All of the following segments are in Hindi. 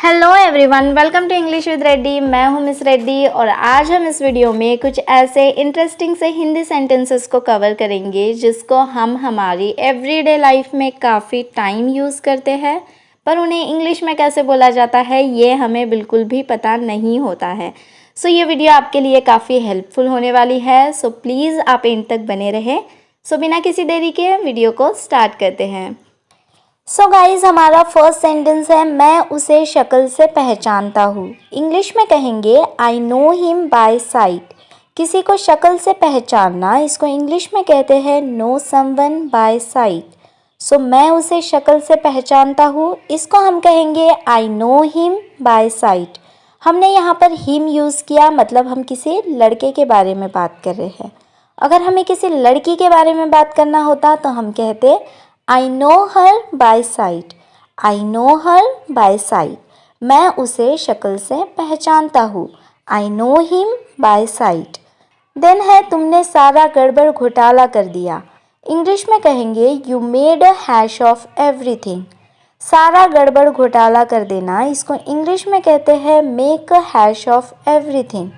Hello everyone, welcome to English with Reddy. मैं हूं मिस रेड्डी और आज हम इस वीडियो में कुछ ऐसे इंटरेस्टिंग से हिंदी सेंटेंसेस को कवर करेंगे जिसको हम हमारी एवरीडे लाइफ में काफ़ी टाइम यूज़ करते हैं, पर उन्हें इंग्लिश में कैसे बोला जाता है ये हमें बिल्कुल भी पता नहीं होता है। सो ये वीडियो आपके लिए काफ़ी हेल्पफुल होने वाली है, सो प्लीज़ आप एंड तक बने रहें। सो बिना किसी देरी के वीडियो को स्टार्ट करते हैं। सो गाइज़, हमारा फर्स्ट सेंटेंस है मैं उसे शक्ल से पहचानता हूँ। इंग्लिश में कहेंगे आई नो हिम बाय साइट। किसी को शक्ल से पहचानना, इसको इंग्लिश में कहते हैं नो समवन बाय साइट। सो मैं उसे शक्ल से पहचानता हूँ, इसको हम कहेंगे आई नो हिम बाय साइट। हमने यहाँ पर हिम यूज़ किया, मतलब हम किसी लड़के के बारे में बात कर रहे हैं। अगर हमें किसी लड़की के बारे में बात करना होता तो हम कहते I know her by sight. I know her by sight. मैं उसे शक्ल से पहचानता हूँ। I know him by sight. Then है तुमने सारा गड़बड़ घोटाला कर दिया। इंग्लिश में कहेंगे you made a hash of everything. सारा गड़बड़ घोटाला कर देना, इसको इंग्लिश में कहते हैं make a hash of everything.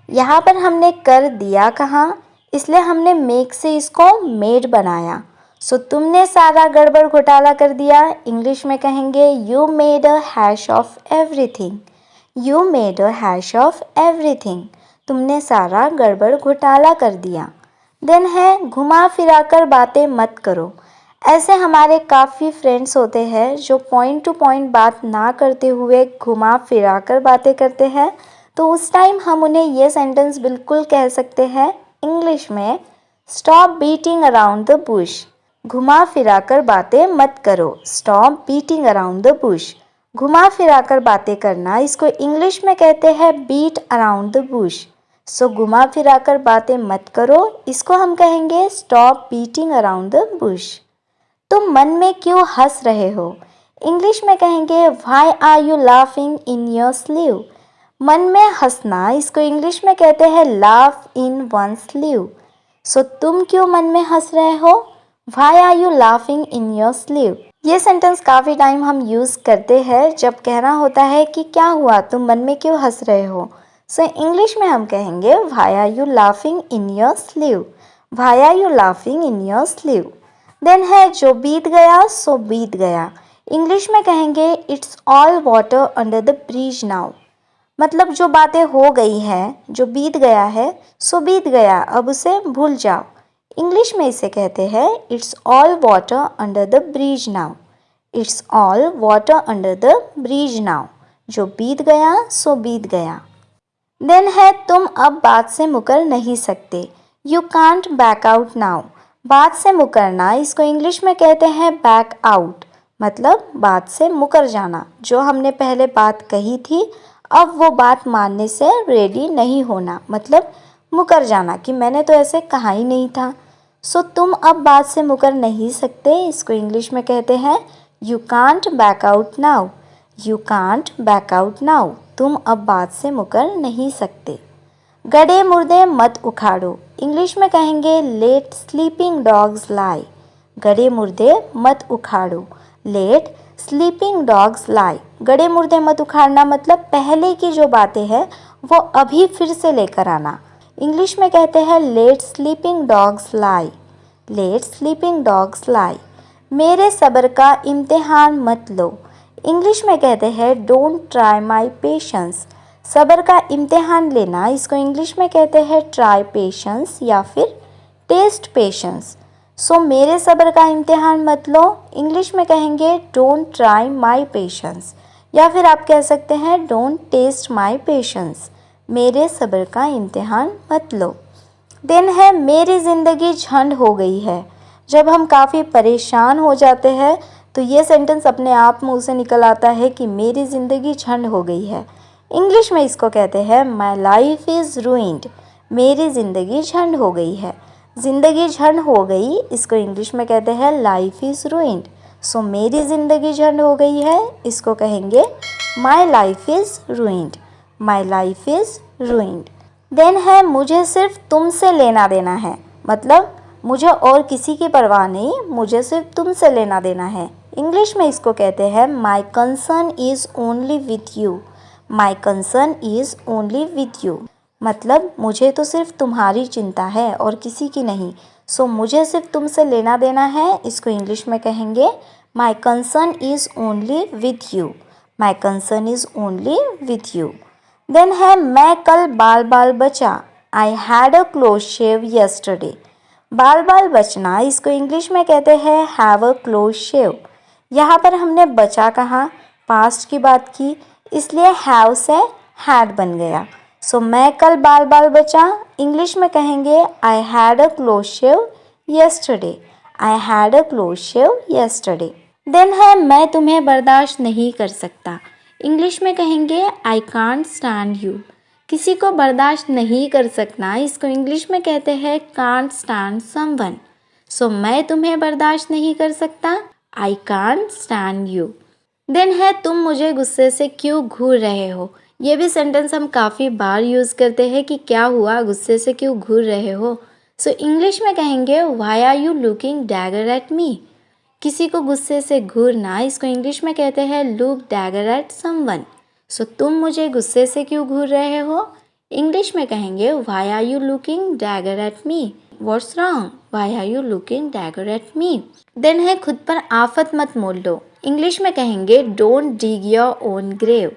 यहाँ पर हमने कर दिया कहा, इसलिए हमने मेक से इसको मेड बनाया। सो तुमने सारा गड़बड़ घोटाला कर दिया, इंग्लिश में कहेंगे you made a hash of everything. You made a hash of everything. तुमने सारा गड़बड़ घोटाला कर दिया। देन है घुमा फिरा कर बातें मत करो। ऐसे हमारे काफ़ी फ्रेंड्स होते हैं जो पॉइंट टू पॉइंट बात ना करते हुए घुमा फिरा कर बातें करते हैं, तो उस टाइम हम उन्हें ये सेंटेंस बिल्कुल कह सकते हैं इंग्लिश में stop beating around the Bush. घुमा फिरा कर बातें मत करो। Stop beating around the Bush. घुमा फिरा कर बातें करना, इसको इंग्लिश में कहते हैं बीट अराउंड द बुश। सो घुमा फिरा कर बातें मत करो, इसको हम कहेंगे stop beating around the Bush. तुम मन में क्यों हंस रहे हो? इंग्लिश में कहेंगे why are you laughing in your sleeve. मन में हंसना, इसको इंग्लिश में कहते हैं laugh in one sleeve. So तुम क्यों मन में हंस रहे हो? Why are you laughing in your sleeve? ये सेंटेंस काफ़ी टाइम हम यूज़ करते हैं जब कहना होता है कि क्या हुआ, तुम मन में क्यों हंस रहे हो। सो इंग्लिश में हम कहेंगे Why are you laughing in your sleeve? Why are you laughing in your sleeve? Then है जो बीत गया सो बीत गया। इंग्लिश में कहेंगे It's all water under the bridge now। मतलब जो बातें हो गई हैं, जो बीत गया है सो बीत गया, अब उसे भूल जाओ। इंग्लिश में इसे कहते हैं it's all water under the bridge now. It's all water under the bridge now. जो बीत गया सो बीत गया। देन है तुम अब बात से मुकर नहीं सकते। You can't back out now. बात से मुकरना, इसको इंग्लिश में कहते हैं बैक आउट, मतलब बात से मुकर जाना। जो हमने पहले बात कही थी अब वो बात मानने से रेडी नहीं होना, मतलब मुकर जाना कि मैंने तो ऐसे कहा ही नहीं था। सो तुम अब बात से मुकर नहीं सकते, इसको इंग्लिश में कहते हैं you can't back out now. You can't back out now. तुम अब बात से मुकर नहीं सकते। गधे मुर्दे मत उखाड़ो। इंग्लिश में कहेंगे लेट स्लीपिंग डॉग्स लाई। गधे मुर्दे मत उखाड़ो। लेट स्लीपिंग डॉग्स लाई। गधे मुर्दे मत उखाड़ना, मतलब पहले की जो बातें हैं वो अभी फिर से लेकर आना। इंग्लिश में कहते हैं लेट स्लीपिंग डॉग्स लाई। लेट स्लीपिंग डॉग्स लाई। मेरे सब्र का इम्तिहान मत लो। इंग्लिश में कहते हैं डोंट ट्राई माई पेशेंस। सब्र का इम्तिहान लेना, इसको इंग्लिश में कहते हैं ट्राई पेशेंस या फिर टेस्ट पेशेंस। सो मेरे सब्र का इम्तिहान मत लो, इंग्लिश में कहेंगे डोंट ट्राई माई पेशेंस, या फिर आप कह सकते हैं डोंट टेस्ट माई पेशेंस। मेरे सब्र का इम्तिहान मत लो। देन है मेरी ज़िंदगी झंड हो गई है। जब हम काफ़ी परेशान हो जाते हैं तो ये सेंटेंस अपने आप मुंह से निकल आता है कि मेरी ज़िंदगी झंड हो गई है। इंग्लिश में इसको कहते हैं माई लाइफ इज़ रूइंड। मेरी ज़िंदगी झंड हो गई है। ज़िंदगी झंड हो गई, इसको इंग्लिश में कहते हैं लाइफ इज़ रूइंड। सो मेरी ज़िंदगी झंड हो गई है, इसको कहेंगे my life is ruined. My life is ruined. Then है मुझे सिर्फ तुमसे लेना देना है, मतलब मुझे और किसी की परवाह नहीं, मुझे सिर्फ तुमसे लेना देना है। इंग्लिश में इसको कहते हैं माई concern is only with you. My concern is only with you मतलब मुझे तो सिर्फ तुम्हारी चिंता है और किसी की नहीं। सो मुझे सिर्फ तुमसे लेना देना है, इसको इंग्लिश में कहेंगे my concern is only with you. My concern is only with you. Then है मैं कल बाल बाल बचा। I had a close shave yesterday. बाल बाल बचना इसको इंग्लिश में कहते हैं हैव अ क्लोज शेव। यहाँ पर हमने बचा कहा, पास्ट की बात की, इसलिए हैव से हैड बन गया। सो मैं कल बाल बाल बचा इंग्लिश में कहेंगे I had a close shave yesterday. I had a close shave yesterday. Then है मैं तुम्हें बर्दाश्त नहीं कर सकता। इंग्लिश में कहेंगे आई कांट स्टैंड यू। किसी को बर्दाश्त नहीं कर सकना इसको इंग्लिश में कहते हैं कांट स्टैंड समवन। सो मैं तुम्हें बर्दाश्त नहीं कर सकता, I can't stand you. Then है तुम मुझे गुस्से से क्यों घूर रहे हो। ये भी सेंटेंस हम काफ़ी बार यूज़ करते हैं कि क्या हुआ, गुस्से से क्यों घूर रहे हो। सो इंग्लिश में कहेंगे why are you looking dagger at me. किसी को गुस्से से घूरना इसको इंग्लिश में कहते हैं लुक डैगर एट समवन। सो तुम मुझे गुस्से से क्यों घूर रहे हो, इंग्लिश में कहेंगे why are you looking dagger at me. What's wrong, why are you looking dagger at me. देन है खुद पर आफत मत मोल लो। इंग्लिश में कहेंगे don't dig your own grave.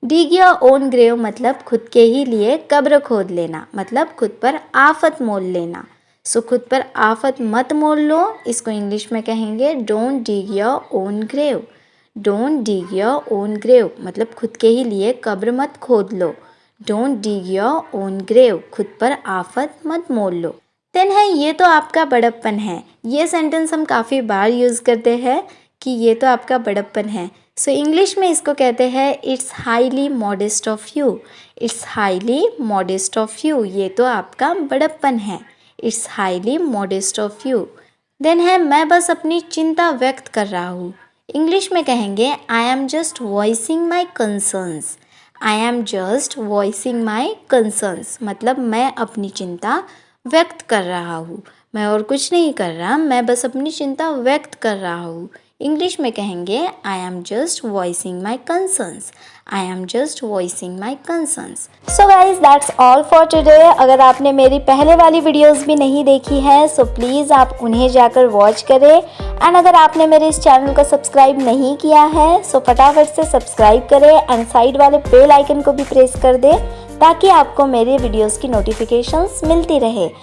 Dig your own grave मतलब खुद के ही लिए कब्र खोद लेना, मतलब खुद पर आफत मोल लेना। सो खुद पर आफत मत मोल लो इसको इंग्लिश में कहेंगे don't dig your own grave. Don't dig your own grave मतलब खुद के ही लिए कब्र मत खोद लो। Don't dig your own grave, खुद पर आफत मत मोल लो। देन है ये तो आपका बड़प्पन है। ये सेंटेंस हम काफ़ी बार यूज़ करते हैं कि ये तो आपका बड़प्पन है। सो इंग्लिश में इसको कहते हैं it's highly modest of you. It's highly modest of you, ये तो आपका बड़प्पन है। It's highly modest of you. Then है मैं बस अपनी चिंता व्यक्त कर रहा हूँ। इंग्लिश में कहेंगे I am just voicing my concerns. I am just voicing my concerns मतलब मैं अपनी चिंता व्यक्त कर रहा हूँ, मैं और कुछ नहीं कर रहा, मैं बस अपनी चिंता व्यक्त कर रहा हूँ। इंग्लिश में कहेंगे I am just voicing my concerns. I am just voicing my concerns. So guys that's all for today. अगर आपने मेरी पहले वाली वीडियोस भी नहीं देखी है सो प्लीज़ आप उन्हें जाकर वॉच करें। एंड अगर आपने मेरे इस चैनल को सब्सक्राइब नहीं किया है सो फटाफट से सब्सक्राइब करें एंड साइड वाले बेल आइकन को भी प्रेस कर दें ताकि आपको मेरे वीडियोस की नोटिफिकेशंस मिलती रहे।